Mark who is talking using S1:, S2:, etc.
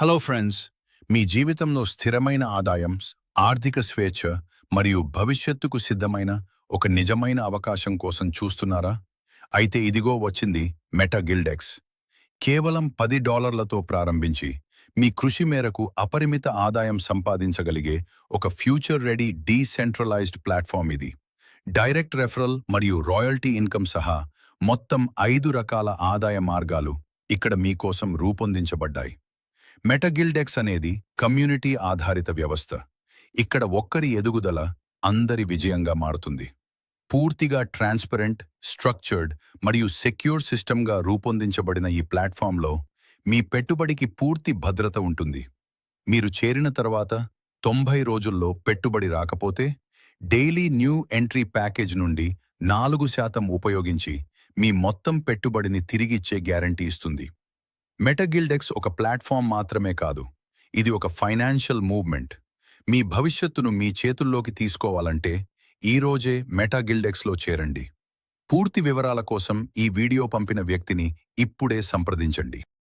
S1: Hello friends, మీ జీవితంలో స్థిరమైన ఆదాయం, ఆర్థిక స్వేచ్ఛ మరియు భవిష్యత్తుకు సిద్ధమైన ఒక నిజమైన అవకాశం కోసం చూస్తున్నారా? అయితే ఇదిగో వచ్చింది మెటా గిల్డెక్స్. కేవలం $10 ప్రారంభించి మీ కృషి మేరకు అపరిమిత ఆదాయం సంపాదించగలిగే ఒక ఫ్యూచర్ రెడీ డీసెంట్రలైజ్డ్ ప్లాట్ఫామ్ ఇది. డైరెక్ట్ రెఫరల్ మరియు రాయల్టీ ఇన్కమ్ సహా మొత్తం 5 రకాల ఆదాయ మార్గాలు ఇక్కడ మీకోసం రూపొందించబడ్డాయి. మెటాగిల్డెక్స్ అనేది కమ్యూనిటీ ఆధారిత వ్యవస్థ. ఇక్కడ ఒక్కరి ఎదుగుదల అందరి విజయంగా మారుతుంది. పూర్తిగా ట్రాన్స్పరెంట్, స్ట్రక్చర్డ్ మరియు సెక్యూర్ సిస్టమ్గా రూపొందించబడిన ఈ ప్లాట్ఫామ్లో మీ పెట్టుబడికి పూర్తి భద్రత ఉంటుంది. మీరు చేరిన తర్వాత 90 రోజుల్లో పెట్టుబడి రాకపోతే డైలీ న్యూ ఎంట్రీ ప్యాకేజ్ నుండి 4% ఉపయోగించి మీ మొత్తం పెట్టుబడిని తిరిగిచ్చే గ్యారంటీ ఇస్తుంది. మెటాగిల్డెక్స్ ఒక ప్లాట్ఫామ్ మాత్రమే కాదు, ఇది ఒక ఫైనాన్షియల్ మూవ్మెంట్. మీ భవిష్యత్తును మీ చేతుల్లోకి తీసుకోవాలంటే ఈరోజే మెటాగిల్డెక్స్లో చేరండి. పూర్తి వివరాల కోసం ఈ వీడియో పంపిన వ్యక్తిని ఇప్పుడే సంప్రదించండి.